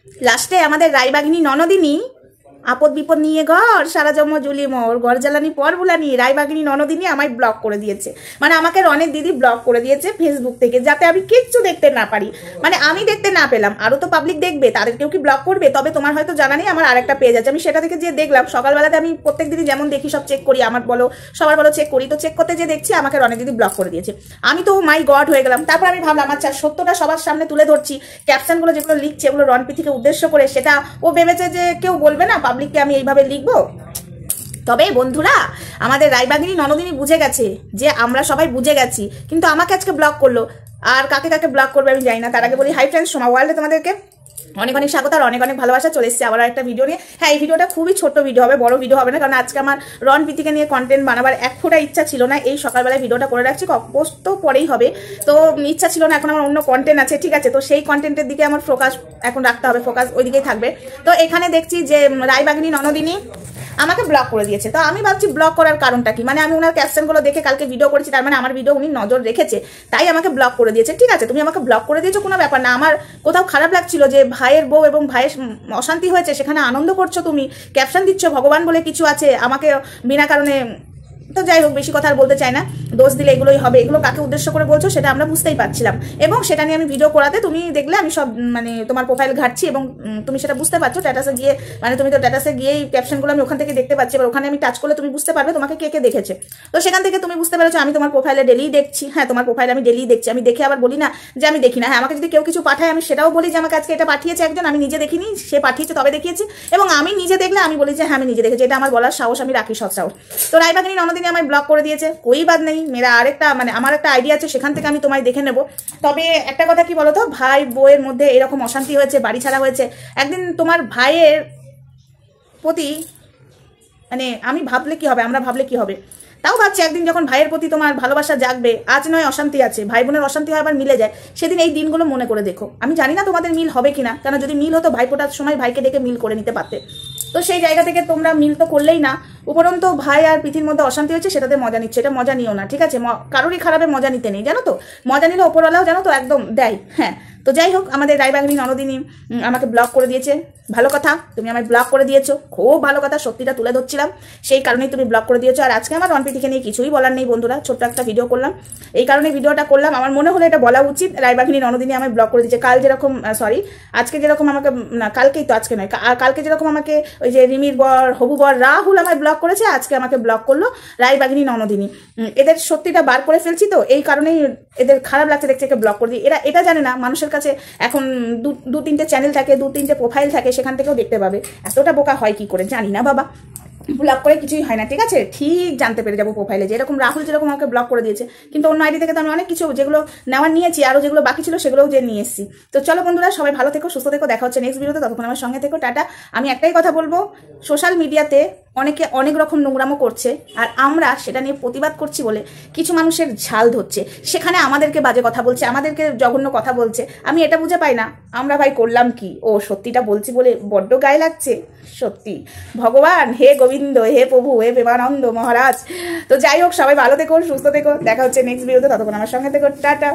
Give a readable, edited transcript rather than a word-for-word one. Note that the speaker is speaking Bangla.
লাস্টে আমাদের রায়বাগিনী ননদিনী আপদ বিপদ নিয়ে ঘর সারা জন্ম জুলি মোর ঘর জ্বালানি পর বুলানি রায়বাগিনী ননদিনী আমায় ব্লক করে দিয়েছে। মানে আমাকে রনের দিদি ব্লক করে দিয়েছে ফেসবুক থেকে, যাতে আমি কিচ্ছু দেখতে না পারি। মানে আমি দেখতে না পেলাম, আরো তো পাবলিক দেখবে, তাদেরকেও কি ব্লক করবে? তবে তোমার হয়তো জানা নেই, আমার আরেকটা পেজ আছে, আমি সেটা থেকে যে দেখলাম সকালবেলাতে, আমি প্রত্যেক দিনই যেমন দেখি সব চেক করি, আমার বলো সবার বলো চেক করি, তো চেক করতে যে দেখছি আমাকে রনের দিদি ব্লক করে দিয়েছে। আমি তো মাই গড হয়ে গেলাম। তারপর আমি ভাবলাম আচ্ছা সত্যটা সবার সামনে তুলে ধরছি, ক্যাপশনগুলো যেগুলো লিখছে এগুলো রনপ্রীতিকে উদ্দেশ্য করে, সেটা ও ভেবেছে যে কেউ বলবে না, পাবলিককে আমি এইভাবে লিখবো। তবে বন্ধুরা, আমাদের রায়বাগিনী ননদিনী বুঝে গেছে যে আমরা সবাই বুঝে গেছি, কিন্তু আমাকে আজকে ব্লক করলো। আর কাকে কাকে ব্লক করবে আমি জানি না। তার আগে বলি হাই ফ্রেন্ডস, সোমা ওয়ার্ল্ডে তোমাদেরকে অনেক অনেক স্বাগত আর অনেক অনেক ভালোবাসা। চলে এসেছে আবার একটা ভিডিও নিয়ে। হ্যাঁ, এই ভিডিওটা খুবই ছোট্ট ভিডিও হবে, বড় ভিডিও হবে না, কারণ আজকে আমার রনপ্রীতিকে নিয়ে কন্টেন্ট বানাবার এক ফোঁটা ইচ্ছা ছিল না। এই সকালবেলায় ভিডিওটা করে রাখছি, পোস্ট তো পরেই হবে, তো ইচ্ছা ছিল না। এখন আমার অন্য কন্টেন্ট আছে, ঠিক আছে, তো সেই কন্টেন্টের দিকে আমার ফোকাস এখন রাখতে হবে, ফোকাস ওই দিকেই থাকবে। তো এখানে দেখছি যে রায়বাগিনী ননদিনী আমাকে ব্লক করে দিয়েছে। তো আমি ভাবছি ব্লক করার কারণটা কি, মানে আমি ওনার ক্যাপশনগুলো দেখে কালকে ভিডিও করেছি, তার মানে আমার ভিডিও উনি নজর রেখেছে, তাই আমাকে ব্লক করে দিয়েছে। ঠিক আছে, তুমি আমাকে ব্লক করে দিয়েছো, কোনো ব্যাপার না। আমার কোথাও খারাপ লাগছিল যে ভাইয়ের বউ এবং ভাইয়ের অশান্তি হয়েছে, সেখানে আনন্দ করছো, তুমি ক্যাপশন দিচ্ছ ভগবান বলে কিছু আছে, আমাকে বিনা কারণে। তো যাই হোক, বেশি কথা আর বলতে চাই না, দোষ দিলে এগুলোই হবে। এগুলো কাকে উদ্দেশ্য করে বলছো সেটা আমরা বুঝতেই পারছিলাম, এবং সেটা নিয়ে আমি ভিডিও করাতে তুমি দেখলে আমি সব মানে তোমার প্রোফাইল ঘাটছি, এবং তুমি সেটা বুঝতে পারছো স্ট্যাটাসে গিয়ে, মানে তুমি তো স্ট্যাটাসে গিয়েই ক্যাপশনগুলো আমি ওখান থেকে দেখতে পাচ্ছি, এবার ওখানে আমি টাচ করলে তুমি বুঝতে পারবে তোমাকে কে কে দেখেছে। তো সেখান থেকে তুমি বুঝতে পেরেছো আমি তোমার প্রোফাইলে ডেলি দেখছি। হ্যাঁ, তোমার প্রোফাইলে আমি ডেলি দেখছি, আমি দেখে আবার বলি না যে আমি দেখি না। হ্যাঁ, আমাকে যদি কেউ কিছু পাঠায় আমি সেটাও বলি যে আমাকে আজকে এটা পাঠিয়েছে একজন, আমি নিজে দেখিনি, সে পাঠিয়েছে তবে দেখিয়েছি, এবং আমি নিজে দেখলে আমি বলি যে হ্যাঁ আমি নিজে দেখেছি। এটা আমার বলার সাহস আমি রাখি, সৎ সাহস। তো রায়বাগিনী ননদিনী আমায় ব্লক করে দিয়েছে, কোই বাদ নেই, মেরা আরেকটা মানে আমার একটা আইডিয়া আছে, সেখান থেকে আমি তোমায় দেখে নেব। তবে একটা কথা কি বলতো, ভাই বউয়ের মধ্যে এরকম অশান্তি হয়েছে, বাড়ি ছাড়া হয়েছে, একদিন তোমার ভাইয়ের প্রতি মানে আমি ভাবলে কি হবে, আমরা ভাবলে কি হবে, তাও ভাবছি একদিন যখন ভাইয়ের প্রতি তোমার ভালোবাসা জাগবে, আজ নয় অশান্তি আছে, ভাই বোনের অশান্তি হয় আবার মিলে যায়, সেদিন এই দিনগুলো মনে করে দেখো। আমি জানি না তোমাদের মিল হবে কিনা, কারণ যদি মিল হতো ভাইফোঁটার সময় ভাইকে ডেকে মিল করে নিতে পারতে। তো সেই জায়গা থেকে তোমরা মিল তো করলেই না, উপরন্তু ভাই আর পৃথিবীর মধ্যে অশান্তি হয়েছে, সেটাতে মজা নিচ্ছে, এটা মজা নিও না, ঠিক আছে? কারোরই খারাপে মজা নিতে নেই, জানো তো? মজা নিলে ওপরওয়ালাও জানো তো একদম দেয়। হ্যাঁ, তো যাই হোক, আমাদের রায়বাগিনী ননদিনী আমাকে ব্লক করে দিয়েছে। ভালো কথা, তুমি আমায় ব্লক করে দিয়েছো, খুব ভালো কথা, সত্যিটা তুলে ধরছিলাম, সেই কারণেই তুমি ব্লক করে দিয়েছো। আর আজকে আমার রনপ্রীতিকে নিয়ে কিছুই বলার নেই বন্ধুরা, ছোট্ট একটা ভিডিও করলাম, এই কারণে ভিডিওটা করলাম। আমার মনে হলো এটা বলা উচিত, রায়বাগিনী ননদিনী আমায় ব্লক করে দিয়েছে। কাল যেরকম আজকে যেরকম আমাকে, না কালকেই তো, আজকে নয়, কালকে যেরকম আমাকে ওই যে রিমির বর হবু বর রাহুল আমায় ব্লক করেছে, আজকে আমাকে ব্লক করলো রায়বাগিনী ননদিনী। এদের সত্যিটা বার করে ফেলছি, তো এই কারণেই এদের খারাপ লাগছে দেখছে, একে ব্লক করে দিই। এরা এটা জানে না মানুষের কাছে এখন দু তিনটে চ্যানেল থাকে, দু তিনটে প্রোফাইল থাকে, সেখান থেকেও দেখতে পাবে। এতটা বোকা হয় কি করে জানি না বাবা, ব্লক করে কিছুই হয় না, ঠিক আছে? ঠিক জানতে পেরে যাবো প্রোফাইলে, যেরকম রাহুল যেরকম আমাকে ব্লক করে দিয়েছে, কিন্তু অন্য আইডি থেকে তো আমি অনেক কিছু যেগুলো নেওয়ার নিয়েছি, আরও যেগুলো বাকি ছিল সেগুলোও যে নিয়ে এসেছি। তো চলো বন্ধুরা, সবাই ভালো থেকো, সুস্থ থেকো, দেখা হচ্ছে নেক্সট ভিডিওতে, ততক্ষণ আমার সঙ্গে থেকো, টাটা। আমি একটাই কথা বলবো, সোশ্যাল মিডিয়াতে অনেকে অনেক রকম নোংরামো করছে, আর আমরা সেটা নিয়ে প্রতিবাদ করছি বলে কিছু মানুষের ঝাল ধরছে, সেখানে আমাদেরকে বাজে কথা বলছে, আমাদেরকে জঘন্য কথা বলছে। আমি এটা বুঝে পাই না, আমরা ভাই করলাম কি? ও সত্যিটা বলছি বলে বড্ড গায়ে লাগছে, সত্যি ভগবান, হে গোবিন্দ, হে প্রভু, হে প্রেমানন্দ মহারাজ। তো যাই হোক, সবাই ভালো থেকো, সুস্থ থেকো, দেখা হচ্ছে নেক্সট ভিডিওতে, ততক্ষণ আমার সঙ্গে থেকো, টাটা।